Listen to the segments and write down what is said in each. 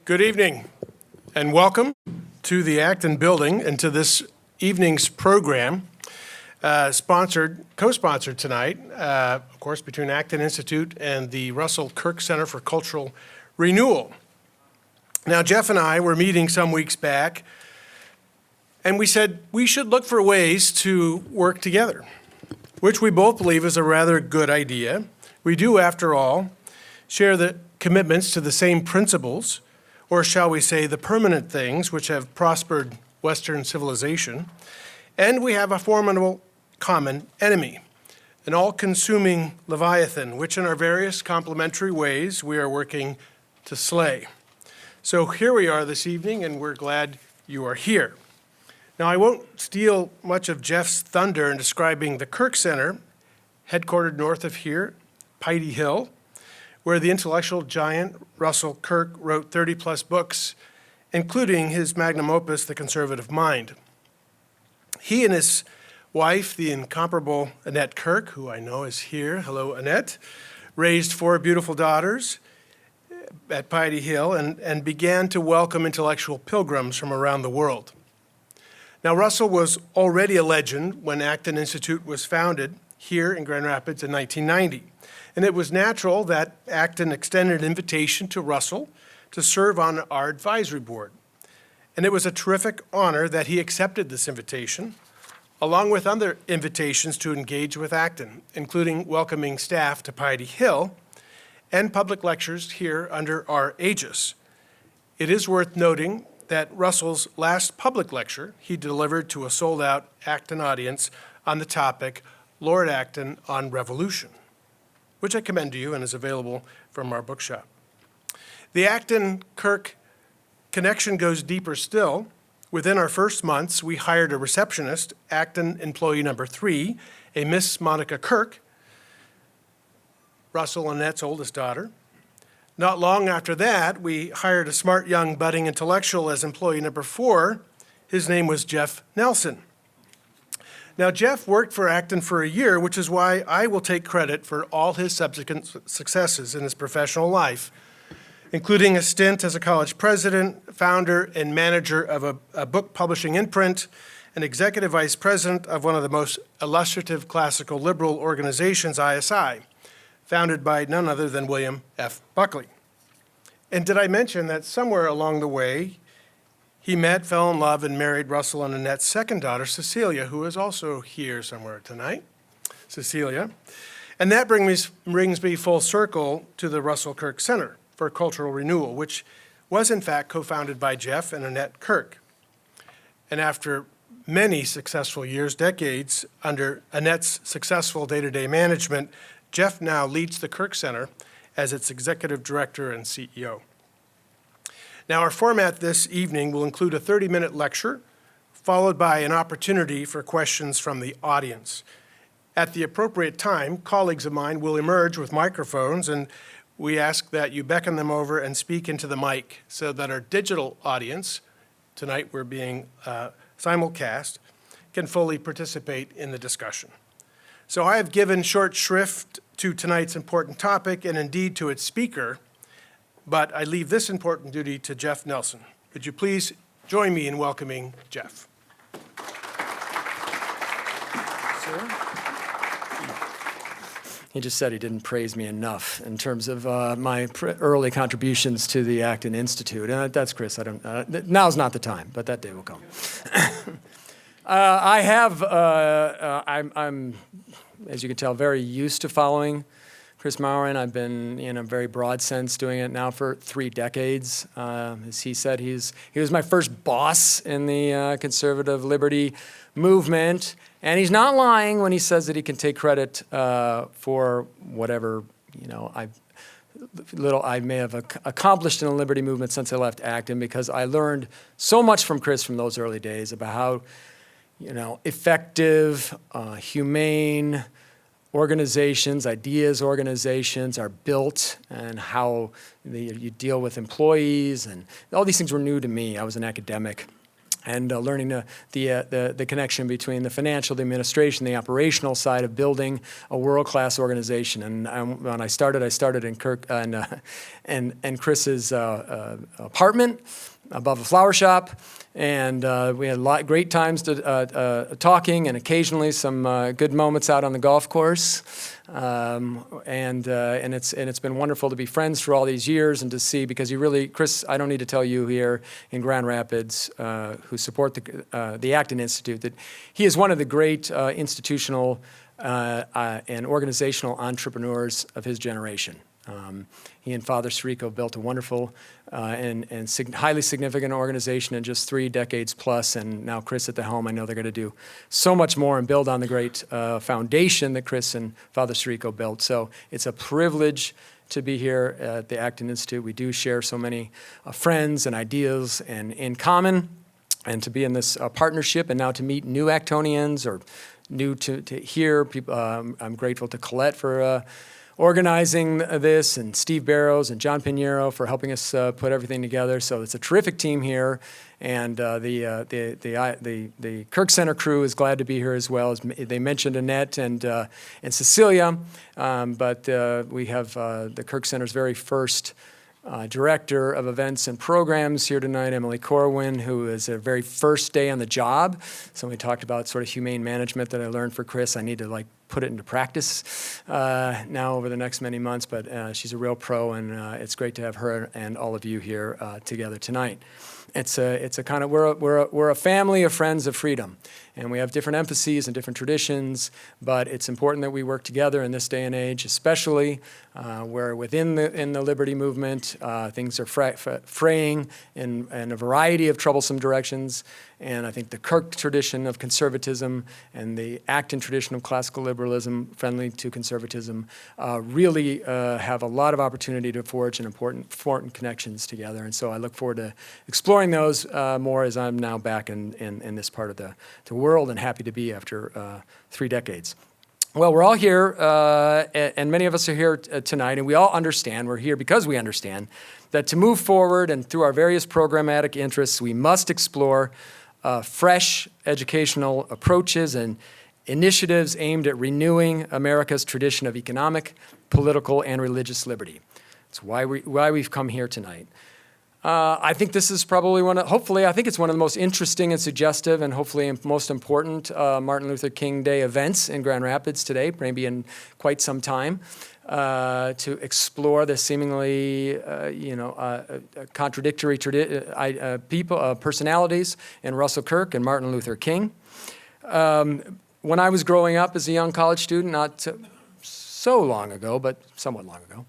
Good evening and welcome to the Acton building and to this evening's program, co-sponsored tonight, of course, between Acton Institute and the Russell Kirk Center for Cultural Renewal. Now, Jeff and I were meeting some weeks back, and we said we should look for ways to work together, which we both believe is a rather good idea. We do, after all, share the commitments to the same principles, or shall we say the permanent things which have prospered Western civilization, and we have a formidable common enemy, an all-consuming Leviathan, which in our various complementary ways we are working to slay. So here we are this evening, and we're glad you are here. Now, I won't steal much of Jeff's thunder in describing the Kirk Center, headquartered north of here, Piety Hill, where the intellectual giant Russell Kirk wrote 30-plus books, including his magnum opus, The Conservative Mind. He and his wife, the incomparable Annette Kirk, who I know is here, hello Annette, raised 4 beautiful daughters at Piety Hill and began to welcome intellectual pilgrims from around the world. Now, Russell was already a legend when Acton Institute was founded here in Grand Rapids in 1990. And it was natural that Acton extended an invitation to Russell to serve on our advisory board. And it was a terrific honor that he accepted this invitation, along with other invitations to engage with Acton, including welcoming staff to Piety Hill and public lectures here under our aegis. It is worth noting that Russell's last public lecture he delivered to a sold-out Acton audience on the topic, Lord Acton on Revolution, which I commend to you and is available from our bookshop. The Acton-Kirk connection goes deeper still. Within our first months, we hired a receptionist, Acton employee number 3, a Miss Monica Kirk, Russell and Annette's oldest daughter. Not long after that, we hired a smart young budding intellectual as employee number 4. His name was Jeff Nelson. Now, Jeff worked for Acton for a year, which is why I will take credit for all his subsequent successes in his professional life, including a stint as a college president, founder, and manager of a book publishing imprint, and executive vice president of one of the most illustrative classical liberal organizations, ISI, founded by none other than William F. Buckley. And did I mention that somewhere along the way, he met, fell in love, and married Russell and Annette's second daughter, Cecilia, who is also here somewhere tonight, Cecilia. And that brings me full circle to the Russell Kirk Center for Cultural Renewal, which was in fact co-founded by Jeff and Annette Kirk. And after many successful years, decades, under Annette's successful day-to-day management, Jeff now leads the Kirk Center as its executive director and CEO. Now, our format this evening will include a 30-minute lecture, followed by an opportunity for questions from the audience. At the appropriate time, colleagues of mine will emerge with microphones, and we ask that you beckon them over and speak into the mic so that our digital audience, tonight we're being simulcast, can fully participate in the discussion. So I have given short shrift to tonight's important topic and indeed to its speaker, but I leave this important duty to Jeff Nelson. Would you please join me in welcoming Jeff? Sir? He just said he didn't praise me enough in terms of my early contributions to the Acton Institute. That's Chris. Now's not the time, but that day will come. I'm, as you can tell, very used to following Chris Maurin. I've been, in a very broad sense, doing it now for 3 decades. As he said, he was my first boss in the conservative liberty movement, and he's not lying when he says that he can take credit for whatever I may have accomplished in the liberty movement since I left Acton, because I learned so much from Chris from those early days about how, effective, humane organizations are built, and how you deal with employees, and all these things were new to me. I was an academic and learning the connection between the financial, the administration, the operational side of building a world-class organization. And when I started in Kirk and Chris's apartment above a flower shop, and we had great times talking, and occasionally some good moments out on the golf course. And it's been wonderful to be friends for all these years and to see, because Chris, I don't need to tell you here in Grand Rapids, who support the Acton Institute, that he is one of the great institutional and organizational entrepreneurs of his generation. He and Father Sirico built a wonderful and highly significant organization in just 3 decades plus, and now Chris at the helm, I know they're going to do so much more and build on the great foundation that Chris and Father Sirico built. So it's a privilege to be here at the Acton Institute. We do share so many friends and ideas and in common, and to be in this partnership, and now to meet new Actonians or new to hear people. I'm grateful to Colette for organizing this, and Steve Barrows and John Pinheiro for helping us put everything together. So it's a terrific team here, and the Kirk Center crew is glad to be here as well. As they mentioned Annette and Cecilia, but we have the Kirk Center's very first Director of Events and Programs here tonight, Emily Corwin, who is her very first day on the job. So we talked about sort of humane management that I learned for Chris. I need to put it into practice now over the next many months, but she's a real pro, and it's great to have her and all of you here together tonight. It's a kind of, we're a family of friends of freedom, and we have different emphases and different traditions, but it's important that we work together in this day and age, especially where within the liberty movement, things are fraying in a variety of troublesome directions. And I think the Kirk tradition of conservatism and the Acton tradition of classical liberalism, friendly to conservatism, really have a lot of opportunity to forge an important connections together. And so I look forward to exploring those more as I'm now back in this part of the world, and happy to be after 3 decades. Well, we're all here, and many of us are here tonight, and we all understand, we're here because we understand, that to move forward and through our various programmatic interests, we must explore fresh educational approaches and initiatives aimed at renewing America's tradition of economic, political, and religious liberty. That's why we've come here tonight. I think this is probably hopefully, I think it's one of the most interesting and suggestive and hopefully most important Martin Luther King Day events in Grand Rapids today, maybe in quite some time, to explore the seemingly, contradictory personalities in Russell Kirk and Martin Luther King. When I was growing up as a young college student, not so long ago, but somewhat long ago,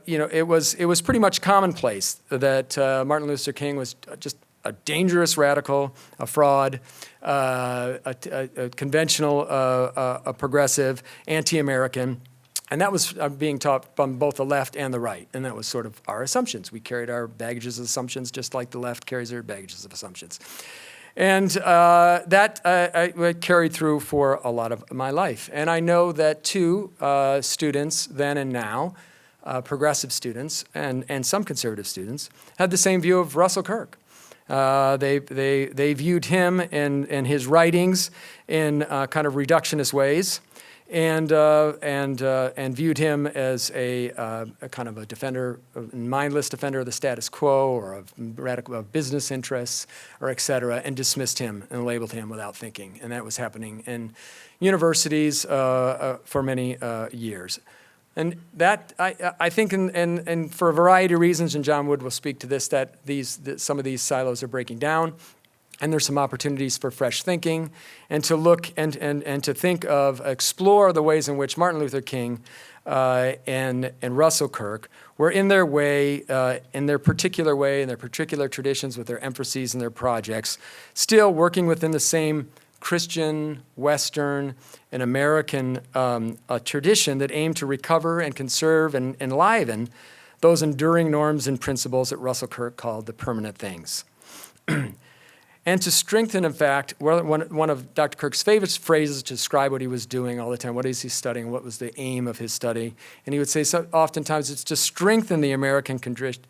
it was pretty much commonplace that Martin Luther King was just a dangerous radical, a fraud, a conventional, a progressive, anti-American. And that was being taught from both the left and the right. And that was sort of our assumptions. We carried our baggages of assumptions just like the left carries their baggages of assumptions. And that I carried through for a lot of my life. And I know that too, students then and now, progressive students and some conservative students, had the same view of Russell Kirk. They viewed him and his writings in kind of reductionist ways, and viewed him as a kind of a defender, a mindless defender of the status quo, or of business interests, or et cetera, and dismissed him and labeled him without thinking. And that was happening in universities for many years. And that, I think, and for a variety of reasons, and John Wood will speak to this, that some of these silos are breaking down, and there's some opportunities for fresh thinking, and to look and to explore the ways in which Martin Luther King and Russell Kirk were in their way, in their particular way, in their particular traditions, with their emphases and their projects, still working within the same Christian, Western, and American tradition that aimed to recover and conserve and enliven those enduring norms and principles that Russell Kirk called the permanent things. And to strengthen, in fact, one of Dr. Kirk's favorite phrases to describe what he was doing all the time, what is he studying, what was the aim of his study, and he would say oftentimes it's to strengthen the American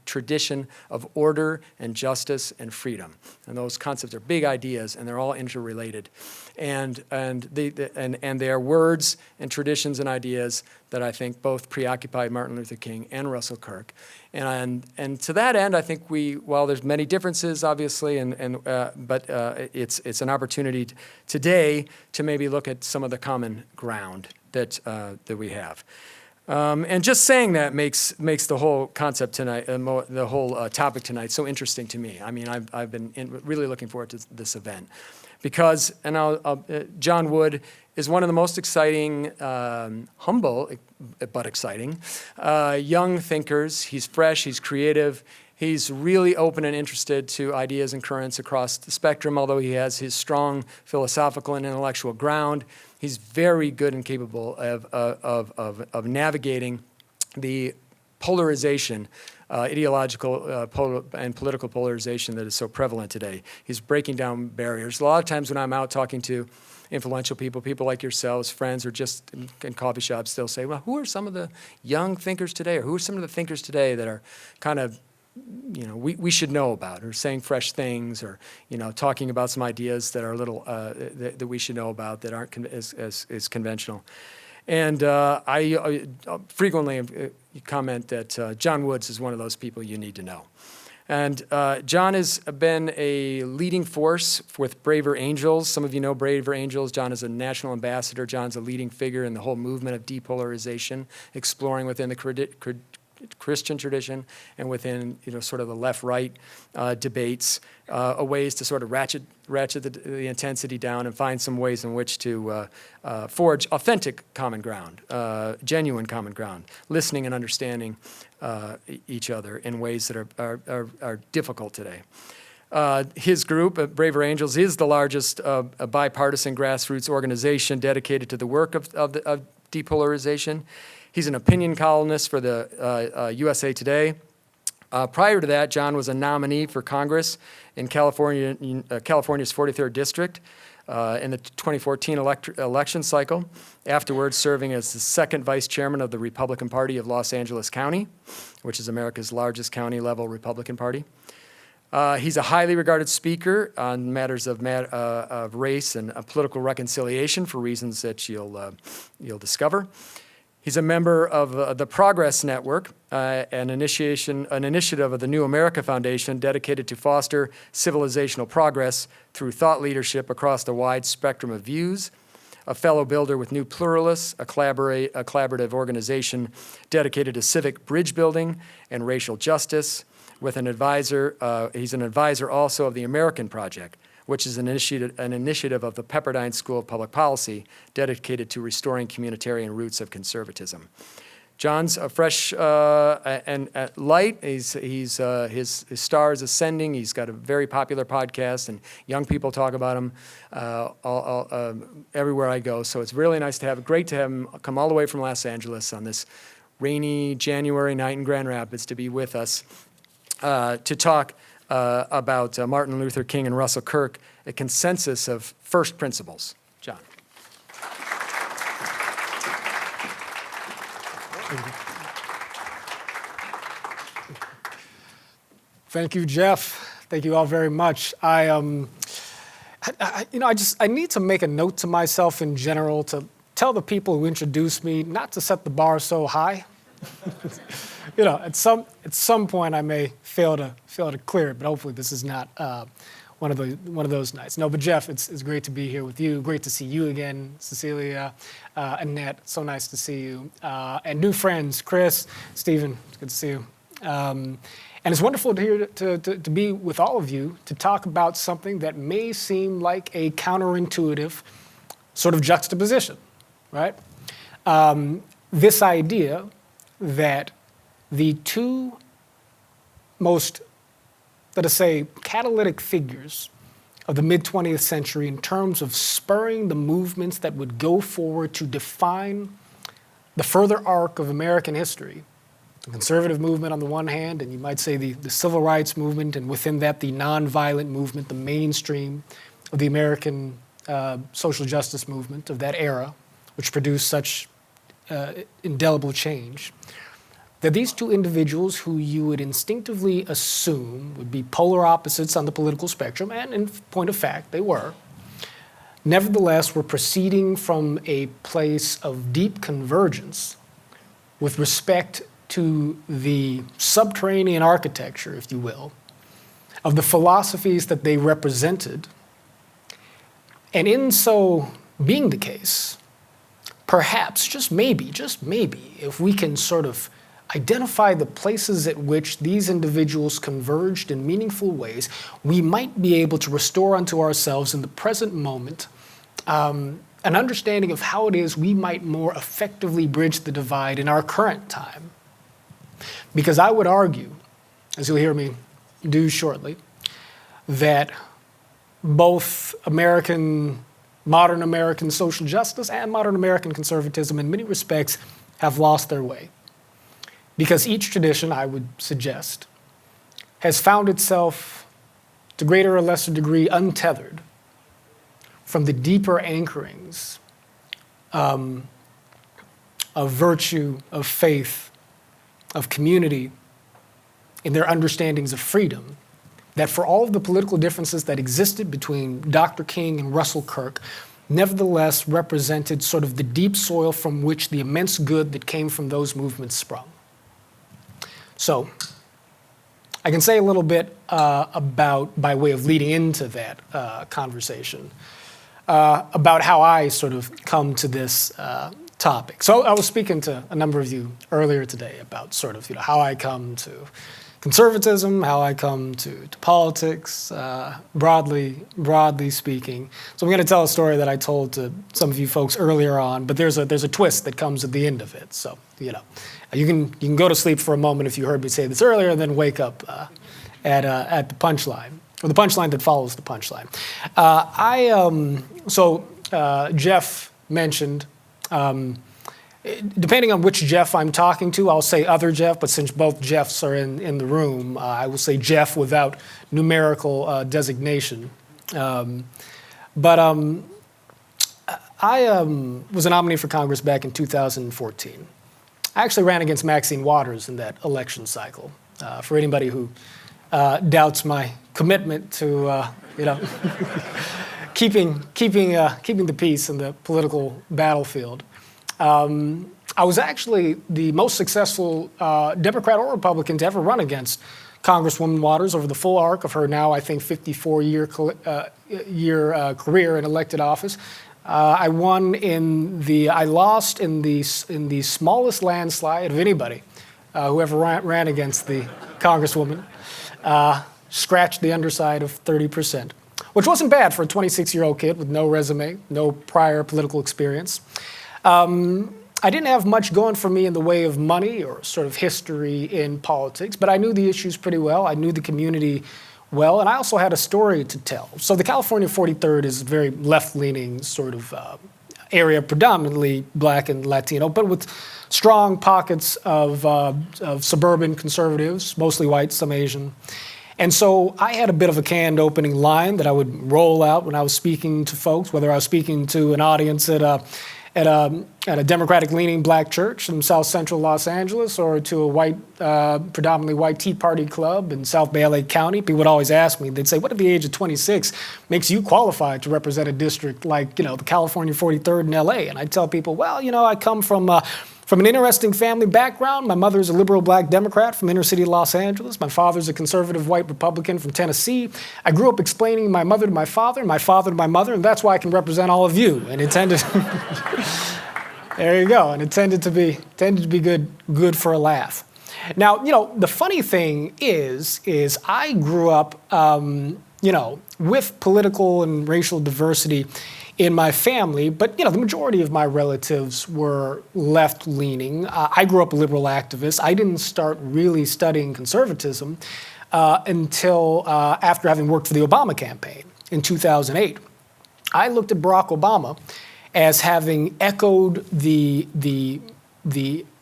tradition of order and justice and freedom. And those concepts are big ideas, and they're all interrelated. And they are words and traditions and ideas that I think both preoccupied Martin Luther King and Russell Kirk. And to that end, I think while there's many differences, obviously, but it's an opportunity today to maybe look at some of the common ground that we have. And just saying that makes the whole concept tonight, the whole topic tonight, so interesting to me. I mean, I've been really looking forward to this event because, John Wood is one of the most exciting, humble but exciting, young thinkers. He's fresh, he's creative, he's really open and interested to ideas and currents across the spectrum, although he has his strong philosophical and intellectual ground. He's very good and capable of navigating the polarization, ideological and political polarization that is so prevalent today. He's breaking down barriers. A lot of times when I'm out talking to influential people like yourselves, friends, or just in coffee shops, they'll say, well, who are some of the young thinkers today, or who are some of the thinkers today that are kind of, we should know about, or saying fresh things, or, talking about some ideas that are a little, that we should know about that aren't as conventional. And I frequently comment that John Woods is one of those people you need to know. And John has been a leading force with Braver Angels. Some of you know Braver Angels. John is a national ambassador. John's a leading figure in the whole movement of depolarization, exploring within the Christian tradition and within sort of the left-right debates, ways to sort of ratchet the intensity down and find some ways in which to forge authentic common ground, genuine common ground, listening and understanding each other in ways that are difficult today. His group, Braver Angels, is the largest bipartisan grassroots organization dedicated to the work of depolarization. He's an opinion columnist for the USA Today. Prior to that, John was a nominee for Congress in California's 43rd District in the 2014 election cycle, afterwards serving as the second vice chairman of the Republican Party of Los Angeles County, which is America's largest county-level Republican Party. He's a highly regarded speaker on matters of race and political reconciliation for reasons that you'll discover. He's a member of the Progress Network, an initiative of the New America Foundation dedicated to foster civilizational progress through thought leadership across the wide spectrum of views, a fellow builder with New Pluralists, a collaborative organization dedicated to civic bridge building and racial justice, with an advisor. He's an advisor also of the American Project, which is an initiative of the Pepperdine School of Public Policy dedicated to restoring communitarian roots of conservatism. John's a fresh and light. His star is ascending. He's got a very popular podcast, and young people talk about him everywhere I go. So it's really great to have him come all the way from Los Angeles on this rainy January night in Grand Rapids to be with us to talk about Martin Luther King and Russell Kirk, a consensus of first principles. John. Thank you, Jeff. Thank you all very much. I need to make a note to myself in general to tell the people who introduced me not to set the bar so high. At some point I may fail to clear it, but hopefully this is not one of those nights. No, but Jeff, it's great to be here with you. Great to see you again, Cecilia, Annette. So nice to see you, and new friends, Chris, Stephen. It's good to see you. And it's wonderful to be with all of you to talk about something that may seem like a counterintuitive sort of juxtaposition, right? This idea that the two most, let us say, catalytic figures of the mid-20th century in terms of spurring the movements that would go forward to define the further arc of American history the conservative movement on the one hand, and you might say the civil rights movement, and within that the nonviolent movement, the mainstream of the American social justice movement of that era, which produced such indelible change, that these two individuals who you would instinctively assume would be polar opposites on the political spectrum, and in point of fact, they were, nevertheless were proceeding from a place of deep convergence with respect to the subterranean architecture, if you will, of the philosophies that they represented. And in so being the case, perhaps, just maybe, if we can sort of identify the places at which these individuals converged in meaningful ways, we might be able to restore unto ourselves in the present moment an understanding of how it is we might more effectively bridge the divide in our current time. Because I would argue, as you'll hear me do shortly, that both modern American social justice and modern American conservatism in many respects have lost their way. Because each tradition, I would suggest, has found itself, to greater or lesser degree, untethered from the deeper anchorings of virtue, of faith, of community, in their understandings of freedom, that for all of the political differences that existed between Dr. King and Russell Kirk, nevertheless represented sort of the deep soil from which the immense good that came from those movements sprung. So, I can say a little bit by way of leading into that conversation, about how I sort of come to this topic. So I was speaking to a number of you earlier today about sort of how I come to conservatism, how I come to politics, broadly speaking. So I'm going to tell a story that I told to some of you folks earlier on, but there's a twist that comes at the end of it. So you can go to sleep for a moment if you heard me say this earlier, and then wake up at the punchline, or the punchline that follows the punchline. Jeff mentioned, depending on which Jeff I'm talking to, I'll say other Jeff, but since both Jeffs are in the room, I will say Jeff without numerical designation. I was a nominee for Congress back in 2014. I actually ran against Maxine Waters in that election cycle. For anybody who doubts my commitment to, keeping the peace in the political battlefield. I was actually the most successful Democrat or Republican to ever run against Congresswoman Waters over the full arc of her now, I think, 54-year career in elected office. I lost in the smallest landslide of anybody who ever ran against the Congresswoman. Scratched the underside of 30%, which wasn't bad for a 26-year-old kid with no resume, no prior political experience. I didn't have much going for me in the way of money or sort of history in politics, but I knew the issues pretty well. I knew the community well, and I also had a story to tell. So the California 43rd is a very left-leaning sort of area, predominantly Black and Latino, but with strong pockets of suburban conservatives, mostly white, some Asian. And so I had a bit of a canned opening line that I would roll out when I was speaking to folks, whether I was speaking to an audience at a Democratic-leaning Black church in South Central Los Angeles, or to a predominantly white Tea Party club in South Bay LA County. People would always ask me, they'd say, what at the age of 26 makes you qualified to represent a district like, the California 43rd in LA? And I'd tell people, well, I come from an interesting family background. My mother's a liberal Black Democrat from inner city Los Angeles. My father's a conservative white Republican from Tennessee. I grew up explaining my mother to my father to my mother, and that's why I can represent all of you. And it tended, there you go. And it tended to be good for a laugh. Now, the funny thing is I grew up, with political and racial diversity in my family, but the majority of my relatives were left-leaning. I grew up a liberal activist. I didn't start really studying conservatism until after having worked for the Obama campaign in 2008. I looked at Barack Obama as having echoed the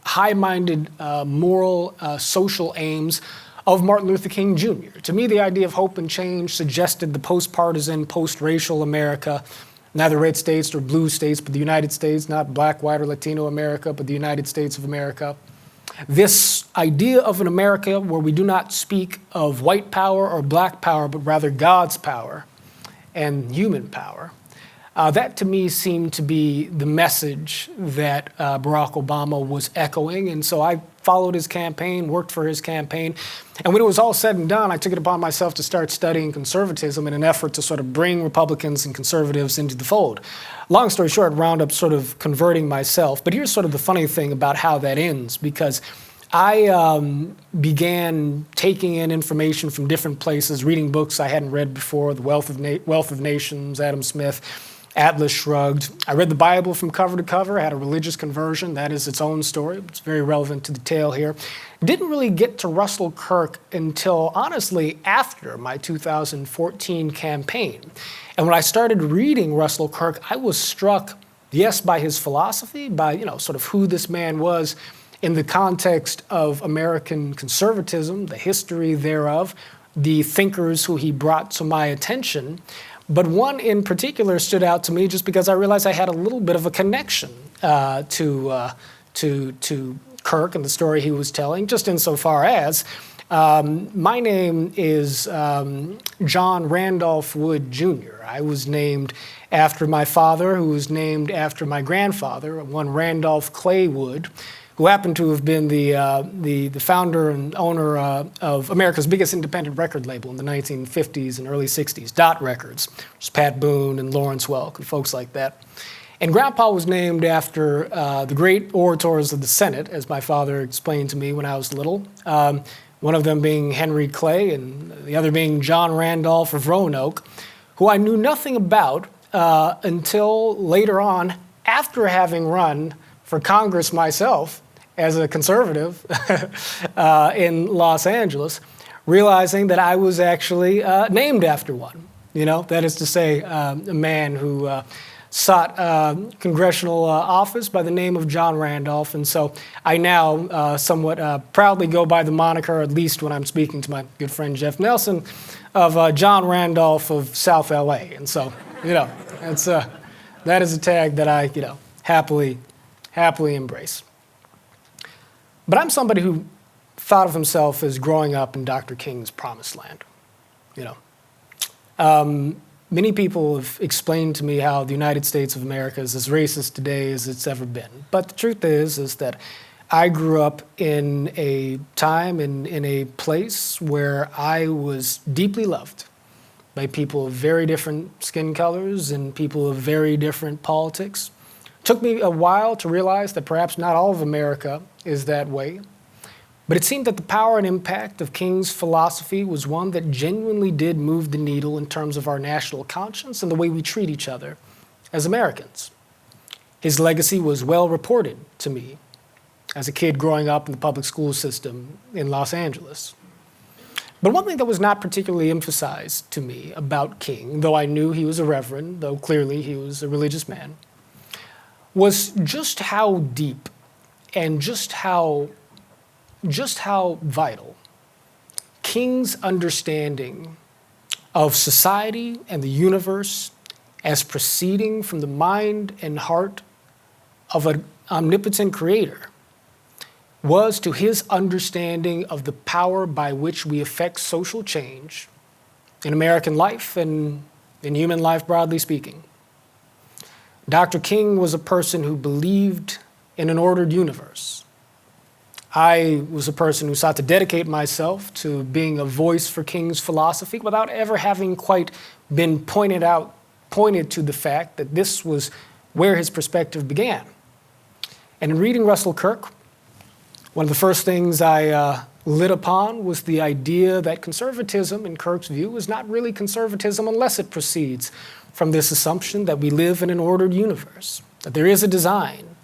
high-minded, moral, social aims of Martin Luther King Jr. To me, the idea of hope and change suggested the post-partisan, post-racial America, neither red states nor blue states, but the United States, not black, white, or Latino America, but the United States of America. This idea of an America where we do not speak of white power or black power, but rather God's power and human power. That to me seemed to be the message that Barack Obama was echoing. And so I followed his campaign, worked for his campaign. And when it was all said and done, I took it upon myself to start studying conservatism in an effort to sort of bring Republicans and conservatives into the fold. Long story short, wound up sort of converting myself. But here's sort of the funny thing about how that ends, because I began taking in information from different places, reading books I hadn't read before, The Wealth of Nations, Adam Smith, Atlas Shrugged. I read the Bible from cover to cover, had a religious conversion. That is its own story. It's very relevant to the tale here. Didn't really get to Russell Kirk until, honestly, after my 2014 campaign. And when I started reading Russell Kirk, I was struck, yes, by his philosophy, by, sort of who this man was in the context of American conservatism, the history thereof, the thinkers who he brought to my attention. But one in particular stood out to me just because I realized I had a little bit of a connection to Kirk and the story he was telling, just insofar as my name is John Randolph Wood Jr. I was named after my father, who was named after my grandfather, one Randolph Clay Wood, who happened to have been the founder and owner of America's biggest independent record label in the 1950s and early 60s, Dot Records, which is Pat Boone and Lawrence Welk and folks like that. And Grandpa was named after the great orators of the Senate, as my father explained to me when I was little, one of them being Henry Clay and the other being John Randolph of Roanoke, who I knew nothing about until later on, after having run for Congress myself, as a conservative in Los Angeles, realizing that I was actually named after one. That is to say, a man who sought congressional office by the name of John Randolph. And so I now somewhat proudly go by the moniker, at least when I'm speaking to my good friend Jeff Nelson, of John Randolph of South LA. And so, that's, that is a tag that I, happily embrace. But I'm somebody who thought of himself as growing up in Dr. King's promised land. Many people have explained to me how the United States of America is as racist today as it's ever been. But the truth is that I grew up in a time, in a place where I was deeply loved by people of very different skin colors and people of very different politics. Took me a while to realize that perhaps not all of America is that way, but it seemed that the power and impact of King's philosophy was one that genuinely did move the needle in terms of our national conscience and the way we treat each other as Americans. His legacy was well reported to me as a kid growing up in the public school system in Los Angeles. But one thing that was not particularly emphasized to me about King, though I knew he was a reverend, though clearly he was a religious man, was just how deep and just how vital King's understanding of society and the universe as proceeding from the mind and heart of an omnipotent creator was to his understanding of the power by which we affect social change in American life and in human life, broadly speaking. Dr. King was a person who believed in an ordered universe. I was a person who sought to dedicate myself to being a voice for King's philosophy without ever having quite been pointed to the fact that this was where his perspective began. And in reading Russell Kirk, one of the first things I lit upon was the idea that conservatism, in Kirk's view, is not really conservatism unless it proceeds from this assumption that we live in an ordered universe, that there is a design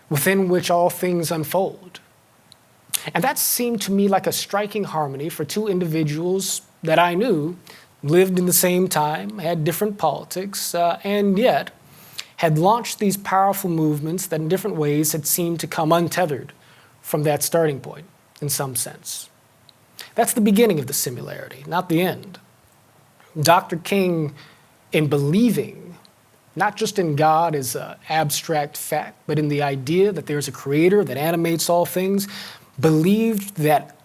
within which all things unfold. And that seemed to me like a striking harmony for two individuals that I knew lived in the same time, had different politics, and yet had launched these powerful movements that in different ways had seemed to come untethered from that starting point in some sense. That's the beginning of the similarity, not the end. Dr. King, in believing not just in God as an abstract fact, but in the idea that there's a creator that animates all things, believed that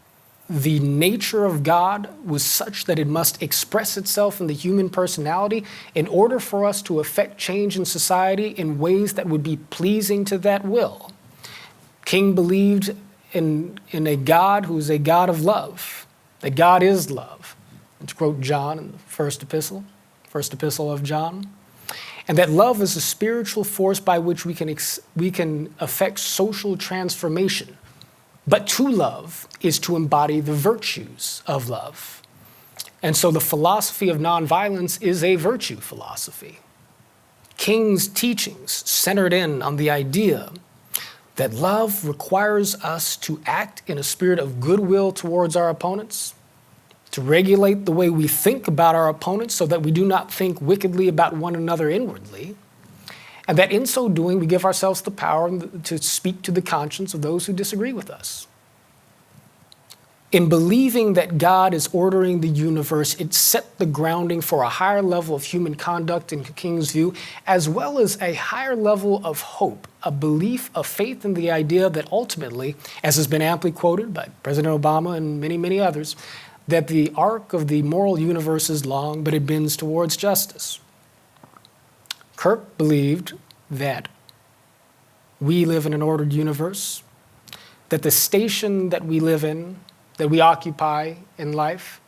the nature of God was such that it must express itself in the human personality in order for us to effect change in society in ways that would be pleasing to that will. King believed in a God who is a God of love, that God is love, to quote John in the first epistle of John, and that love is a spiritual force by which we can effect social transformation. But to love is to embody the virtues of love. And so the philosophy of nonviolence is a virtue philosophy. King's teachings centered in on the idea that love requires us to act in a spirit of goodwill towards our opponents, to regulate the way we think about our opponents so that we do not think wickedly about one another inwardly, and that in so doing we give ourselves the power to speak to the conscience of those who disagree with us. In believing that God is ordering the universe, it set the grounding for a higher level of human conduct in King's view, as well as a higher level of hope, a belief, a faith in the idea that ultimately, as has been amply quoted by President Obama and many, many others, that the arc of the moral universe is long, but it bends towards justice. Kirk believed that we live in an ordered universe, that the station that we live in, that we occupy in life,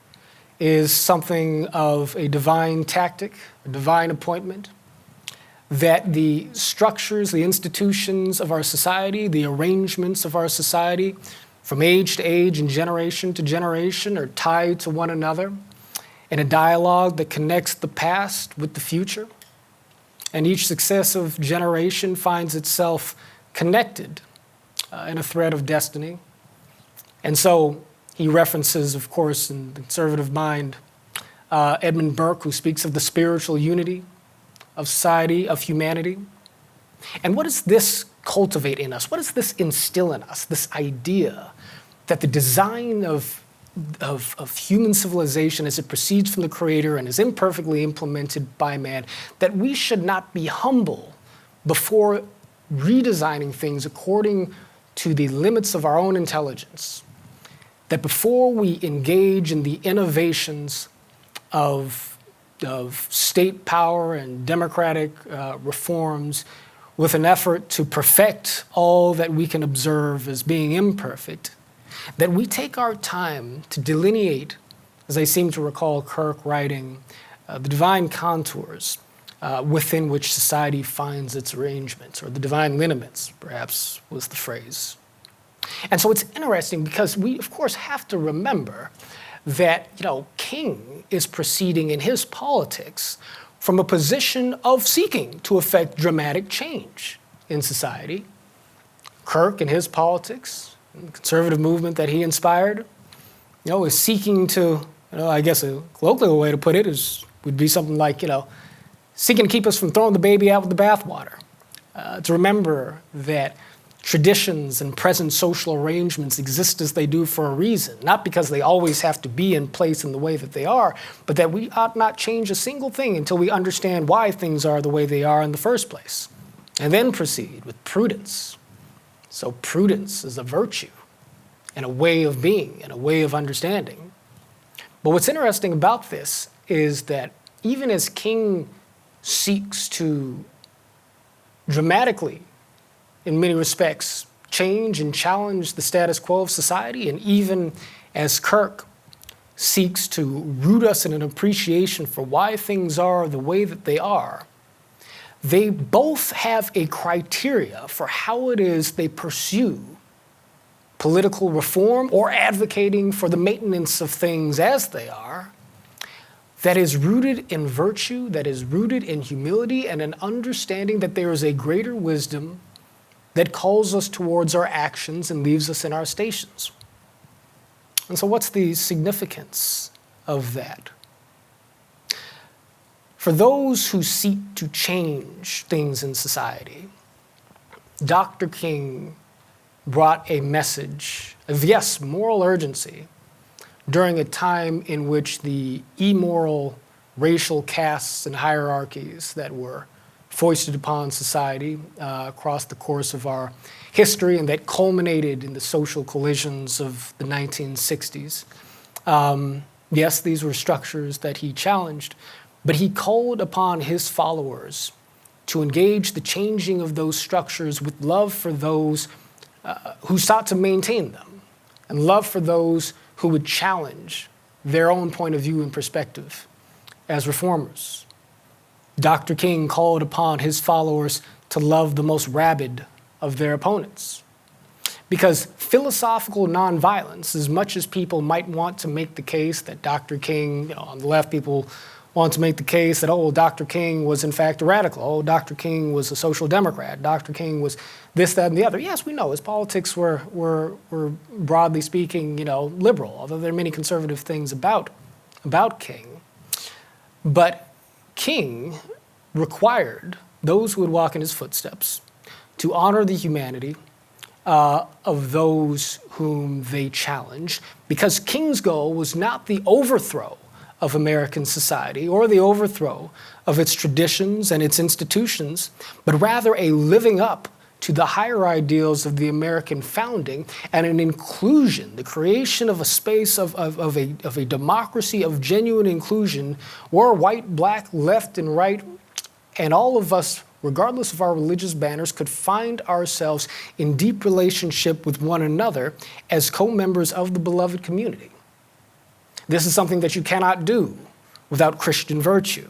is something of a divine tactic, a divine appointment, that the structures, the institutions of our society, the arrangements of our society, from age to age and generation to generation, are tied to one another in a dialogue that connects the past with the future. And each successive generation finds itself connected in a thread of destiny. And so he references, of course, in the conservative mind, Edmund Burke, who speaks of the spiritual unity of society, of humanity. And what does this cultivate in us? What does this instill in us, this idea that the design of human civilization as it proceeds from the Creator and is imperfectly implemented by man, that we should not be humble before redesigning things according to the limits of our own intelligence, that before we engage in the innovations of state power and democratic reforms with an effort to perfect all that we can observe as being imperfect, that we take our time to delineate, as I seem to recall Kirk writing, the divine contours within which society finds its arrangements, or the divine lineaments, perhaps was the phrase. And so it's interesting because we, of course, have to remember that, King is proceeding in his politics from a position of seeking to effect dramatic change in society. Kirk in his politics, the conservative movement that he inspired, is seeking to, I guess a colloquial way to put it would be something like, seeking to keep us from throwing the baby out with the bathwater. To remember that traditions and present social arrangements exist as they do for a reason, not because they always have to be in place in the way that they are, but that we ought not change a single thing until we understand why things are the way they are in the first place, and then proceed with prudence. So prudence is a virtue and a way of being and a way of understanding. But what's interesting about this is that even as King seeks to dramatically, in many respects, change and challenge the status quo of society, and even as Kirk seeks to root us in an appreciation for why things are the way that they are, they both have a criteria for how it is they pursue political reform or advocating for the maintenance of things as they are, that is rooted in virtue, that is rooted in humility and an understanding that there is a greater wisdom that calls us towards our actions and leaves us in our stations. And so what's the significance of that? For those who seek to change things in society, Dr. King brought a message of, yes, moral urgency during a time in which the immoral racial castes and hierarchies that were foisted upon society across the course of our history and that culminated in the social collisions of the 1960s. Yes, these were structures that he challenged, but he called upon his followers to engage the changing of those structures with love for those who sought to maintain them, and love for those who would challenge their own point of view and perspective as reformers. Dr. King called upon his followers to love the most rabid of their opponents. Because philosophical nonviolence, as much as people might want to make the case that Dr. King, on the left, people want to make the case that, oh, Dr. King was in fact a radical. Oh, Dr. King was a social democrat. Dr. King was this, that, and the other. Yes, we know his politics were broadly speaking, liberal, although there are many conservative things about King. But King required those who would walk in his footsteps to honor the humanity of those whom they challenged, because King's goal was not the overthrow of American society or the overthrow of its traditions and its institutions, but rather a living up to the higher ideals of the American founding and an inclusion, the creation of a space of a democracy of genuine inclusion where white, black, left, and right, and all of us, regardless of our religious banners, could find ourselves in deep relationship with one another as co-members of the beloved community. This is something that you cannot do without Christian virtue,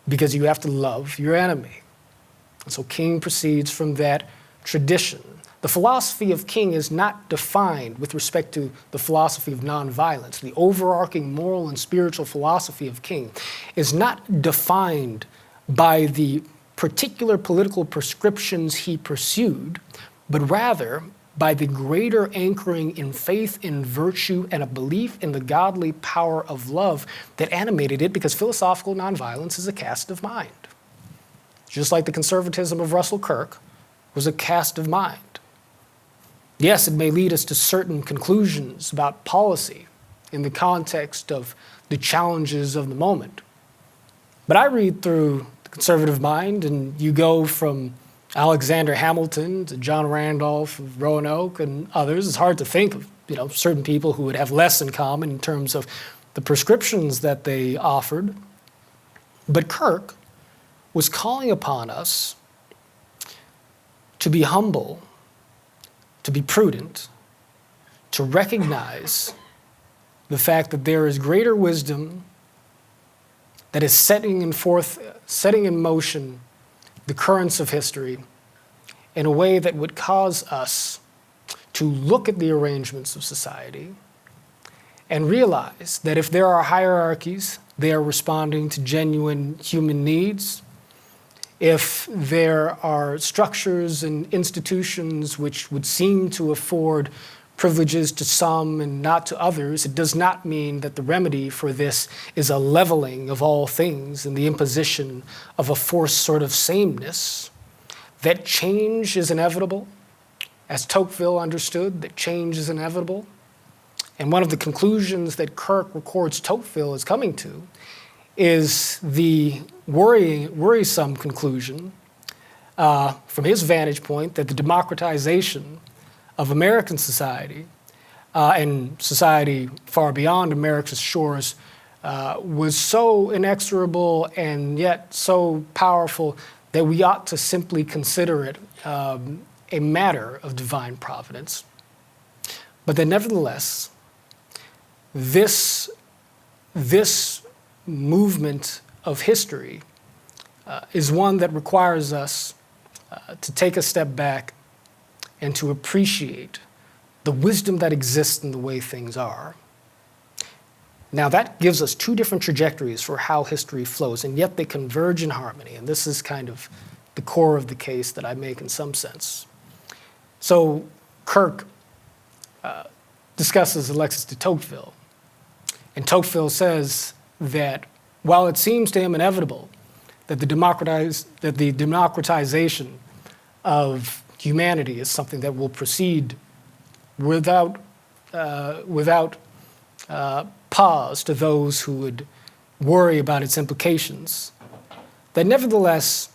because you have to love your enemy. And so King proceeds from that tradition. The philosophy of King is not defined with respect to the philosophy of nonviolence. The overarching moral and spiritual philosophy of King is not defined by the particular political prescriptions he pursued, but rather by the greater anchoring in faith, in virtue, and a belief in the godly power of love that animated it, because philosophical nonviolence is a cast of mind. Just like the conservatism of Russell Kirk was a cast of mind. Yes, it may lead us to certain conclusions about policy in the context of the challenges of the moment. But I read through the conservative mind, and you go from Alexander Hamilton to John Randolph of Roanoke and others. It's hard to think of certain people who would have less in common in terms of the prescriptions that they offered. But Kirk was calling upon us to be humble, to be prudent, to recognize the fact that there is greater wisdom that is setting in motion the currents of history in a way that would cause us to look at the arrangements of society and realize that if there are hierarchies, they are responding to genuine human needs. If there are structures and institutions which would seem to afford privileges to some and not to others, it does not mean that the remedy for this is a leveling of all things and the imposition of a forced sort of sameness. That change is inevitable, as Tocqueville understood, that change is inevitable. And one of the conclusions that Kirk records Tocqueville as coming to is the worrisome conclusion from his vantage point that the democratization of American society and society far beyond America's shores was so inexorable and yet so powerful that we ought to simply consider it a matter of divine providence. But that nevertheless, this movement of history is one that requires us to take a step back and to appreciate the wisdom that exists in the way things are. Now that gives us two different trajectories for how history flows, and yet they converge in harmony, and this is kind of the core of the case that I make in some sense. So Kirk discusses Alexis de Tocqueville, and Tocqueville says that while it seems to him inevitable that the democratization of humanity is something that will proceed without pause to those who would worry about its implications, that nevertheless,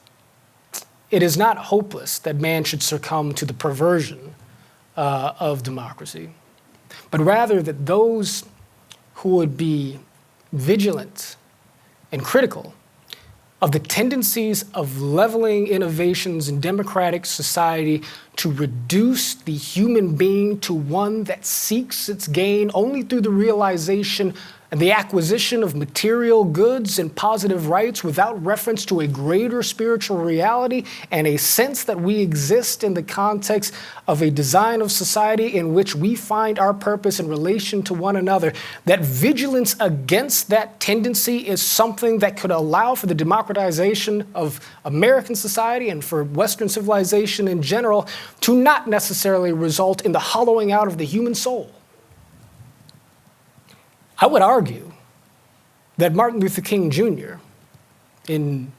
it is not hopeless that man should succumb to the perversion of democracy, but rather that those who would be vigilant and critical of the tendencies of leveling innovations in democratic society to reduce the human being to one that seeks its gain only through the realization and the acquisition of material goods and positive rights without reference to a greater spiritual reality and a sense that we exist in the context of a design of society in which we find our purpose in relation to one another, that vigilance against that tendency is something that could allow for the democratization of American society and for Western civilization in general to not necessarily result in the hollowing out of the human soul. I would argue that Martin Luther King Jr., and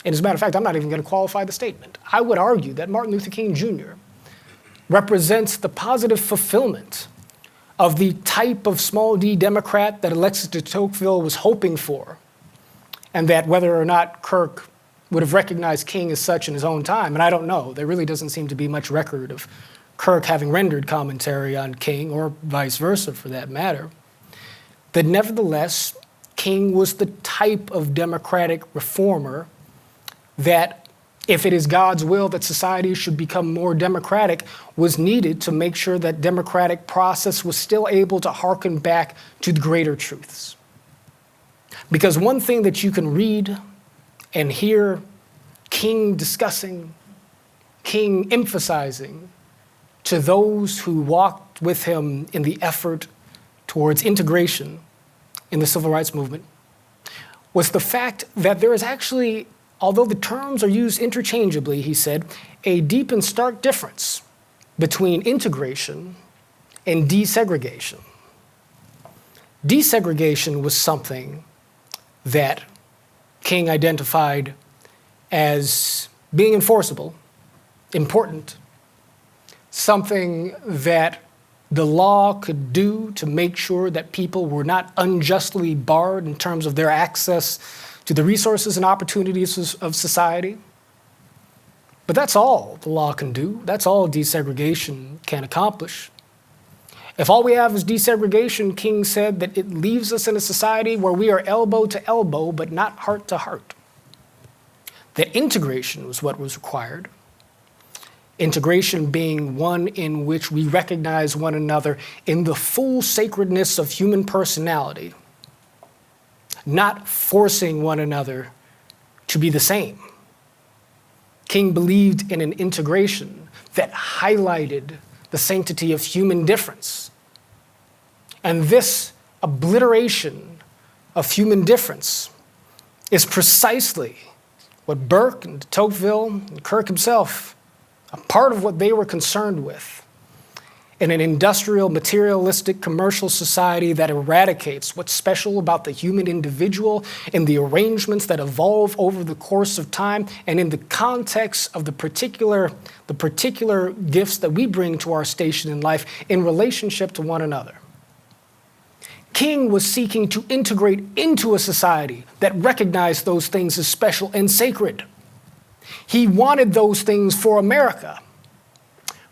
as a matter of fact, I'm not even going to qualify the statement. I would argue that Martin Luther King Jr. represents the positive fulfillment of the type of small d Democrat that Alexis de Tocqueville was hoping for, and that whether or not Kirk would have recognized King as such in his own time, and I don't know, there really doesn't seem to be much record of Kirk having rendered commentary on King, or vice versa for that matter, that nevertheless, King was the type of democratic reformer that, if it is God's will that society should become more democratic, was needed to make sure that democratic process was still able to hearken back to the greater truths. Because one thing that you can read and hear King discussing, King emphasizing to those who walked with him in the effort towards integration in the civil rights movement, was the fact that there is actually, although the terms are used interchangeably, he said, a deep and stark difference between integration and desegregation. Desegregation was something that King identified as being enforceable, important, something that the law could do to make sure that people were not unjustly barred in terms of their access to the resources and opportunities of society. But that's all the law can do. That's all desegregation can accomplish. If all we have is desegregation, King said that it leaves us in a society where we are elbow to elbow, but not heart to heart. That integration was what was required. Integration being one in which we recognize one another in the full sacredness of human personality, not forcing one another to be the same. King believed in an integration that highlighted the sanctity of human difference. And this obliteration of human difference is precisely what Burke and de Tocqueville and Kirk himself, a part of what they were concerned with in an industrial, materialistic, commercial society that eradicates what's special about the human individual in the arrangements that evolve over the course of time and in the context of the particular gifts that we bring to our station in life in relationship to one another. King was seeking to integrate into a society that recognized those things as special and sacred. He wanted those things for America,